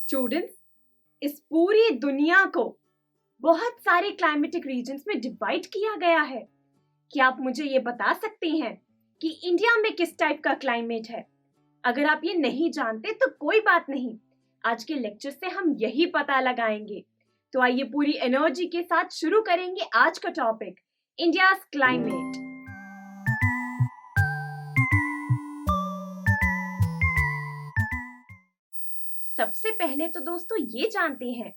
Students, इस पूरी दुनिया को बहुत सारे क्लाइमेटिक रीजन्स में डिवाइड किया गया है। क्या आप मुझे ये बता सकते हैं कि इंडिया में किस टाइप का क्लाइमेट है? अगर आप ये नहीं जानते तो कोई बात नहीं, आज के लेक्चर से हम यही पता लगाएंगे। तो आइए पूरी एनर्जी के साथ शुरू करेंगे आज का टॉपिक, इंडियाज क्लाइमेट। सबसे पहले तो दोस्तों ये जानते हैं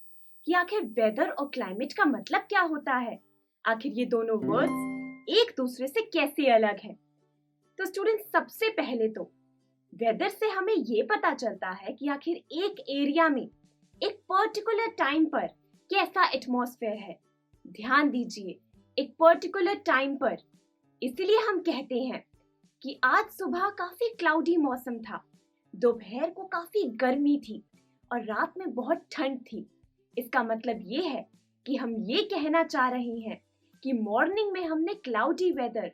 कि आखिर वेदर और क्लाइमेट का मतलब क्या होता है। आखिर ये दोनों वर्ड्स एक दूसरे से कैसे अलग हैं? तो स्टूडेंट, सबसे पहले तो वेदर से हमें ये पता चलता है कि आखिर एक एरिया में एक पर्टिकुलर टाइम पर कैसा एटमॉस्फेयर है। ध्यान दीजिए, एक पर्टिकुलर टाइम पर। इसीलिए हम कहते हैं कि आज सुबह काफी क्लाउडी मौसम था, दोपहर को काफी गर्मी थी और रात में बहुत ठंड थी। इसका मतलब ये है कि हम ये कहना चाह रहे हैं कि मॉर्निंग में हमने क्लाउडी वेदर,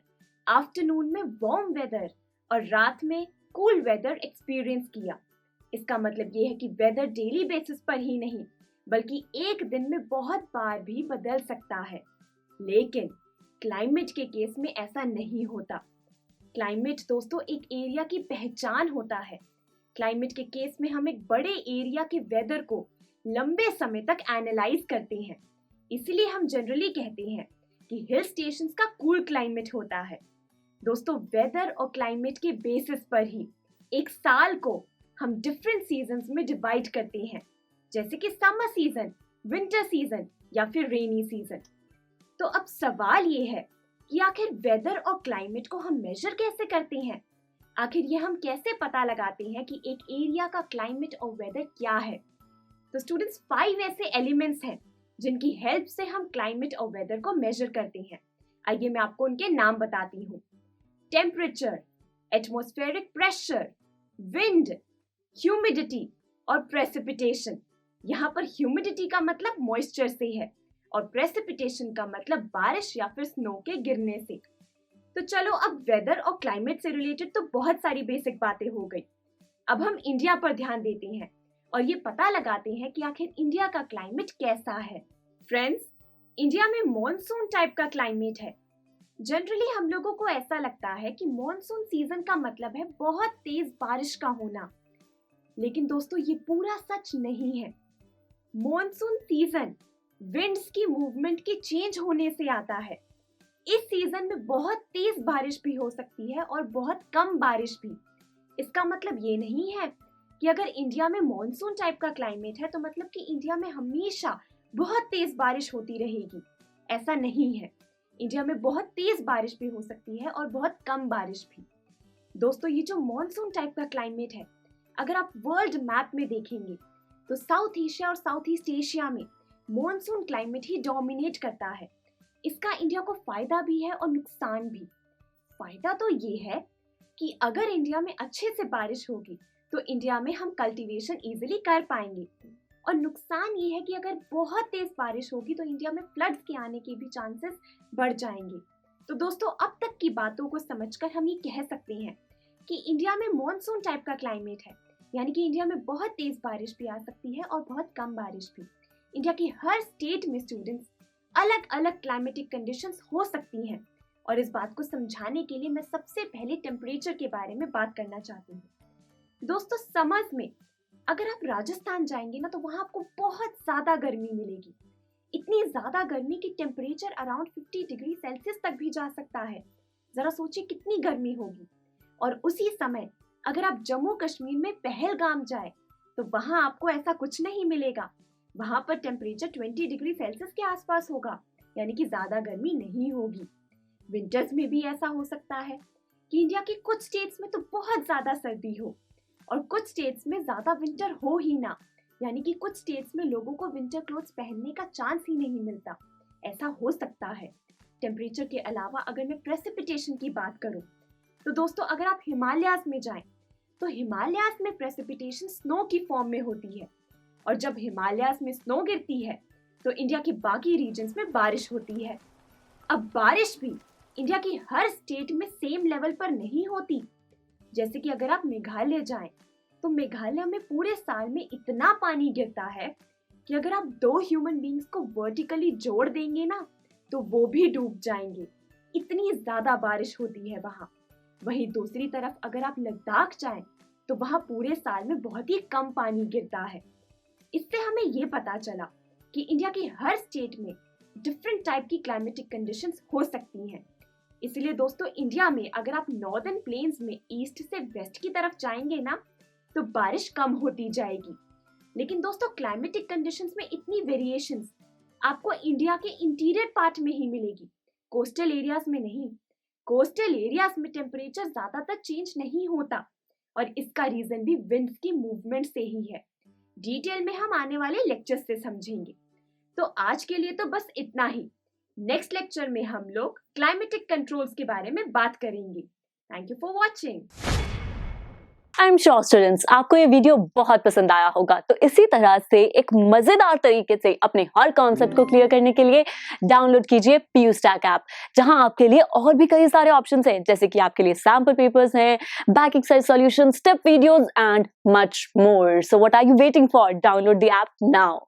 आफ्टरनून में वार्म वेदर और रात में कूल वेदर एक्सपीरियंस किया। इसका मतलब ये है कि वेदर डेली बेसिस पर ही नहीं बल्कि एक दिन में बहुत बार भी बदल सकता है। लेकिन क्लाइमेट के केस में ऐसा नहीं होता। क्लाइमेट दोस्तों एक एरिया की पहचान होता है। क्लाइमेट के केस में हम एक बड़े एरिया के वेदर को लंबे समय तक एनालाइज करते हैं। इसलिए हम जनरली कहते हैं कि हिल स्टेशंस का कूल क्लाइमेट होता है। दोस्तों, वेदर और क्लाइमेट के बेसिस पर ही एक साल को हम डिफरेंट सीजन्स में डिवाइड करते हैं, जैसे कि समर सीजन, विंटर सीजन या फिर रेनी सीजन। तो अब सवाल ये है कि आखिर वेदर और क्लाइमेट को हम मेजर कैसे करते हैं? आखिर ये हम कैसे पता लगाते हैं कि एक एरिया का क्लाइमेट और वेदर क्या है? तो स्टूडेंट्स, 5 ऐसे एलिमेंट्स हैं जिनकी हेल्प से हम क्लाइमेट और वेदर को मेजर करते हैं। आइए मैं आपको उनके नाम बताती हूँ। Temperature, atmospheric pressure, wind, humidity और प्रेसिपिटेशन। यहाँ पर ह्यूमिडिटी का मतलब मॉइस्चर से है और प्रेसिपिटेशन का मतलब बारिश या फिर स्नो के गिरने से। तो चलो, अब वेदर और क्लाइमेट से रिलेटेड तो बहुत सारी बेसिक बातें हो गई। अब हम इंडिया पर ध्यान देते हैं और ये पता लगाते हैं कि आखिर इंडिया का क्लाइमेट कैसा है। फ्रेंड्स, इंडिया में मॉनसून टाइप का क्लाइमेट है। जनरली हम लोगों को ऐसा लगता है कि मॉनसून सीजन का मतलब है बहुत तेज बारिश का होना, लेकिन दोस्तों ये पूरा सच नहीं है। मॉनसून सीजन विंड्स की मूवमेंट के चेंज होने से आता है। इस सीजन में बहुत तेज बारिश भी हो सकती है और बहुत कम बारिश भी। इसका मतलब ये नहीं है कि अगर इंडिया में मॉनसून टाइप का क्लाइमेट है तो मतलब कि इंडिया में हमेशा बहुत तेज बारिश होती रहेगी। ऐसा नहीं है। इंडिया में बहुत तेज बारिश भी हो सकती है और बहुत कम बारिश भी। दोस्तों, ये जो मॉनसून टाइप का क्लाइमेट है, अगर आप वर्ल्ड मैप में देखेंगे तो साउथ एशिया और साउथ ईस्ट एशिया में मॉनसून क्लाइमेट ही डोमिनेट करता है। इसका इंडिया को फायदा भी है और नुकसान भी। फायदा तो ये है कि अगर इंडिया में अच्छे से बारिश होगी तो इंडिया में हम कल्टीवेशन इजीली कर पाएंगे, और नुकसान ये है कि अगर बहुत तेज बारिश होगी तो इंडिया में फ्लड्स के आने के भी चांसेस बढ़ जाएंगे। तो दोस्तों, अब तक की बातों को समझकर हम ये कह सकते हैं कि इंडिया में मॉनसून टाइप का क्लाइमेट है, यानी कि इंडिया में बहुत तेज बारिश भी आ सकती है और बहुत कम बारिश भी। इंडिया की हर स्टेट में स्टूडेंट्स अलग अलग क्लाइमेटिक कंडीशंस हो सकती हैं, और इस बात को समझाने के लिए मैं सबसे पहले टेम्परेचर के बारे में बात करना चाहती हूँ। दोस्तों, समर्स में अगर आप राजस्थान जाएंगे ना तो वहां आपको बहुत ज्यादा गर्मी मिलेगी। इतनी ज्यादा गर्मी कि टेम्परेचर अराउंड 50 डिग्री सेल्सियस तक भी जा सकता है। जरा सोचिए कितनी गर्मी होगी। और उसी समय अगर आप जम्मू कश्मीर में पहलगाम जाए तो वहां आपको ऐसा कुछ नहीं मिलेगा। वहां पर टेम्परेचर 20 डिग्री सेल्सियस के आसपास होगा, यानी कि ज्यादा गर्मी नहीं होगी। विंटर्स में भी ऐसा हो सकता है कि इंडिया के कुछ स्टेट्स में तो बहुत ज्यादा सर्दी हो और कुछ स्टेट्स में ज्यादा विंटर हो ही ना, यानी कि कुछ स्टेट्स में लोगों को विंटर क्लोथ्स पहनने का चांस ही नहीं मिलता। ऐसा हो सकता है। टेम्परेचर के अलावा अगर मैं प्रेसिपिटेशन की बात करूं तो दोस्तों, अगर आप हिमालयाज में जाएं तो हिमालयाज में प्रेसिपिटेशन स्नो की फॉर्म में होती है, और जब हिमालयाज में स्नो गिरती है तो इंडिया के बाकी रीजन्स में बारिश होती है। अब बारिश भी इंडिया की हर स्टेट में सेम लेवल पर नहीं होती। जैसे कि अगर आप मेघालय जाएं तो मेघालय में पूरे साल में इतना पानी गिरता है कि अगर आप 2 ह्यूमन बींग्स को वर्टिकली जोड़ देंगे ना तो वो भी डूब जाएंगे। इतनी ज्यादा बारिश होती है वहाँ। वहीं दूसरी तरफ अगर आप लद्दाख जाएं तो वहाँ पूरे साल में बहुत ही कम पानी गिरता है। इससे हमें ये पता चला कि इंडिया की हर स्टेट में डिफरेंट टाइप की क्लाइमेटिक कंडीशंस हो सकती हैं। इसलिए दोस्तों इंडिया में अगर आप नॉर्दर्न प्लेन्स में ईस्ट से वेस्ट की तरफ जाएंगे ना तो बारिश कम होती जाएगी। लेकिन दोस्तों क्लाइमेटिक कंडीशंस में इतनी वेरिएशंस आपको इंडिया के इंटीरियर पार्ट में ही मिलेगी, कोस्टल एरियाज में नहीं। कोस्टल एरियाज में टेम्परेचर ज्यादातर चेंज नहीं होता और इसका रीजन भी विंड्स की मूवमेंट से ही है। डिटेल में हम आने वाले लेक्चर से समझेंगे। तो आज के लिए तो बस इतना ही। नेक्स्ट लेक्चर में हम लोग क्लाइमेटिक कंट्रोल्स के बारे में बात करेंगे। Thank you for watching. I am sure students आपको ये वीडियो बहुत पसंद आया होगा। तो इसी तरह से एक मजेदार तरीके से अपने हर कॉन्सेप्ट को क्लियर करने के लिए डाउनलोड कीजिए PU Stack ऐप, जहां आपके लिए और भी कई सारे ऑप्शंस हैं, जैसे कि आपके लिए सैंपल पेपर्स हैं, back exercise solution, step videos and much more. So what are you waiting for? Download the app now.